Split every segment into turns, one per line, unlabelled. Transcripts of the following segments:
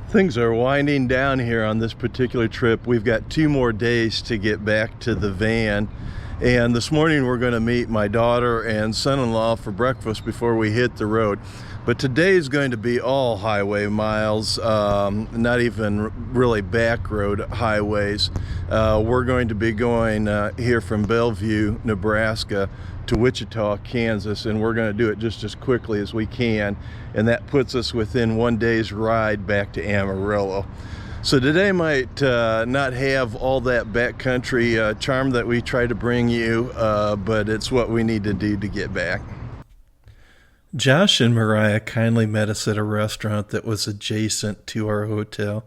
Things are winding down here on this particular trip. We've got 2 more days to get back to the van. And this morning we're going to meet my daughter and son-in-law for breakfast before we hit the road. But today is going to be all highway miles, not even really back road highways. We're going to be going here from Bellevue, Nebraska to Wichita, Kansas, and we're going to do it just as quickly as we can. And that puts us within 1 day's ride back to Amarillo. So today might not have all that backcountry charm that we try to bring you, but it's what we need to do to get back. Josh and Mariah kindly met us at a restaurant that was adjacent to our hotel.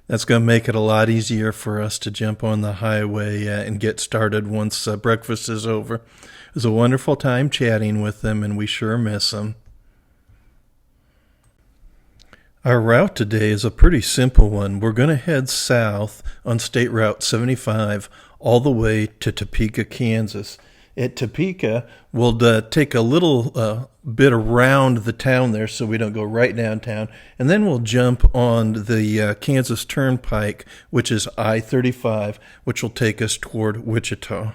That's going to make it a lot easier for us to jump on the highway and get started once breakfast is over. It was a wonderful time chatting with them, and we sure miss them. Our route today is a pretty simple one. We're going to head south on State Route 75 all the way to Topeka, Kansas. At Topeka, we'll take a little bit around the town there so we don't go right downtown, and then we'll jump on the Kansas Turnpike, which is I-35, which will take us toward Wichita.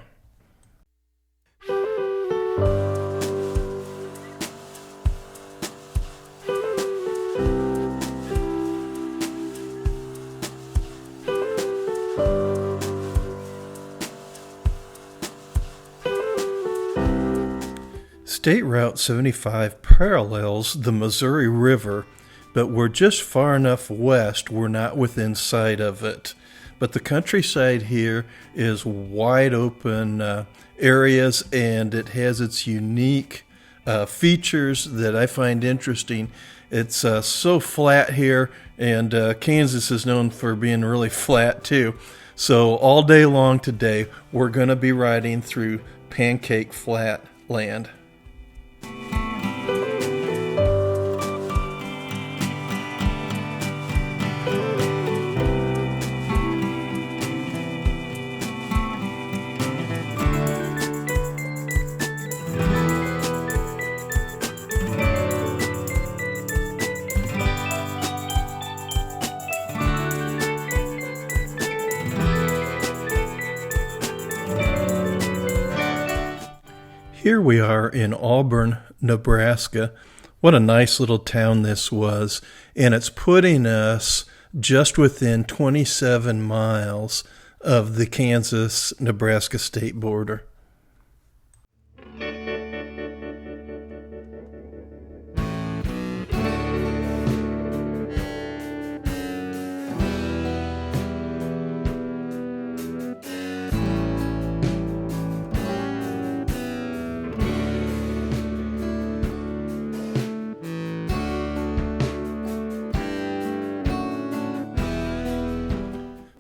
State Route 75 parallels the Missouri River, but we're just far enough west we're not within sight of it. But the countryside here is wide open areas, and it has its unique features that I find interesting. It's so flat here, and Kansas is known for being really flat too. So all day long today, we're going to be riding through pancake flat land. Here we are in Auburn, Nebraska. What a nice little town this was. And it's putting us just within 27 miles of the Kansas-Nebraska state border.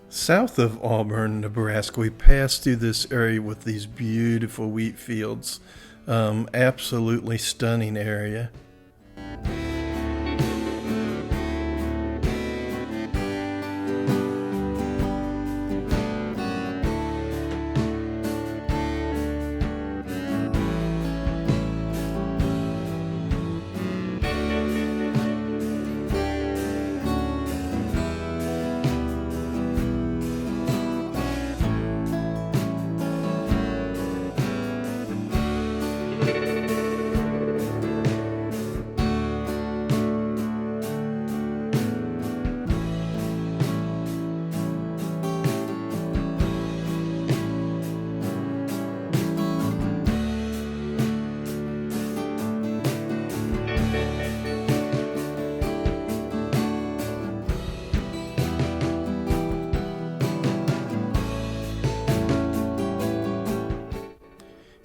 South of Auburn, Nebraska, we passed through this area with these beautiful wheat fields. Absolutely stunning area.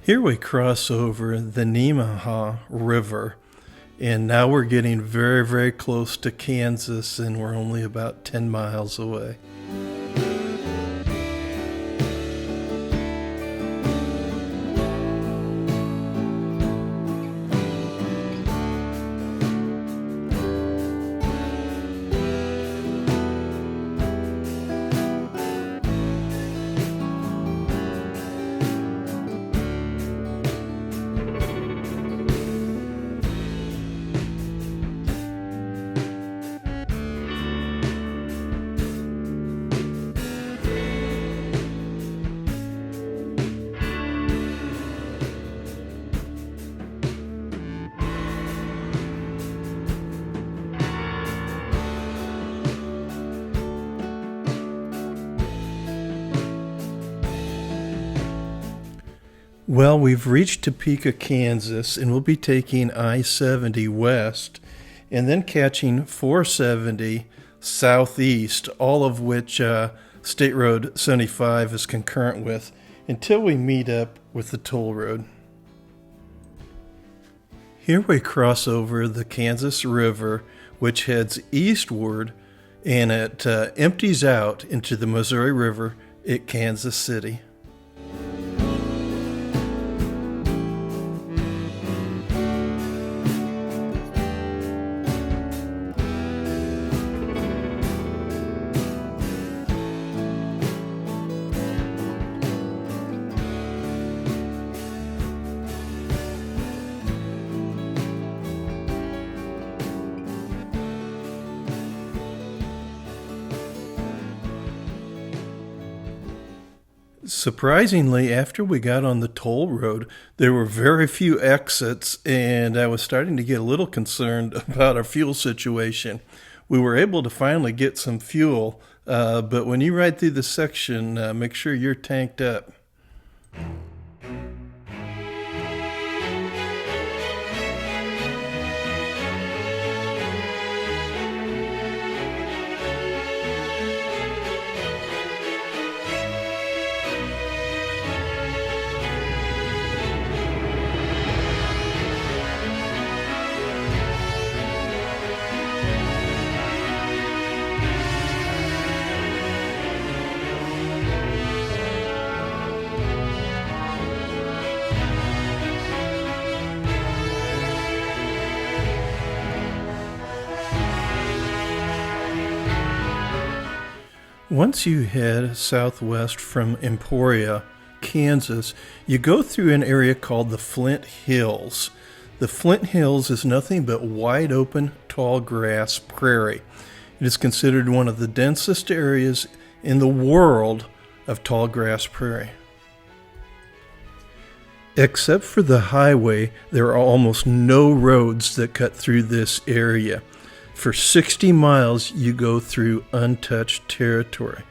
Here we cross over the Nemaha River, and now we're getting very, very close to Kansas, and we're only about 10 miles away. Well, we've reached Topeka, Kansas, and we'll be taking I-70 west and then catching 470 southeast, all of which State Road 75 is concurrent with, until we meet up with the toll road. Here we cross over the Kansas River, which heads eastward, and it empties out into the Missouri River at Kansas City. Surprisingly, after we got on the toll road, there were very few exits, and I was starting to get a little concerned about our fuel situation. We were able to finally get some fuel, but when you ride through the section, make sure you're tanked up. Once you head southwest from Emporia, Kansas, you go through an area called the Flint Hills. The Flint Hills is nothing but wide open, tall grass prairie. It is considered one of the densest areas in the world of tall grass prairie. Except for the highway, there are almost no roads that cut through this area. For 60 miles, you go through untouched territory.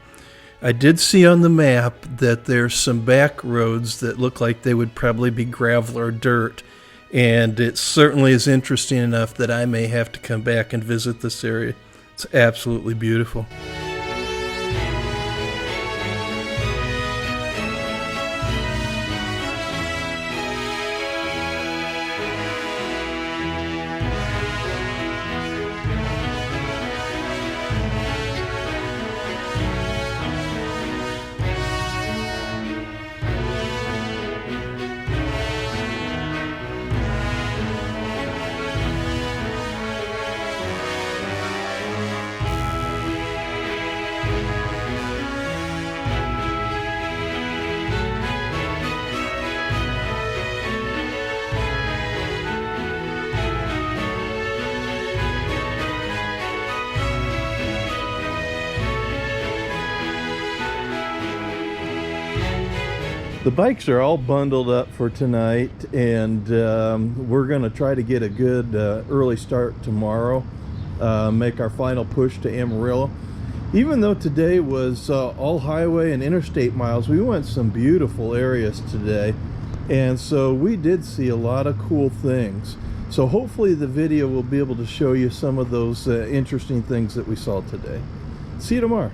I did see on the map that there's some back roads that look like they would probably be gravel or dirt, and it certainly is interesting enough that I may have to come back and visit this area. It's absolutely beautiful. The bikes are all bundled up for tonight, and we're going to try to get a good early start tomorrow, make our final push to Amarillo. Even though today was all highway and interstate miles, we went some beautiful areas today, and so we did see a lot of cool things. So hopefully the video will be able to show you some of those interesting things that we saw today. See you tomorrow.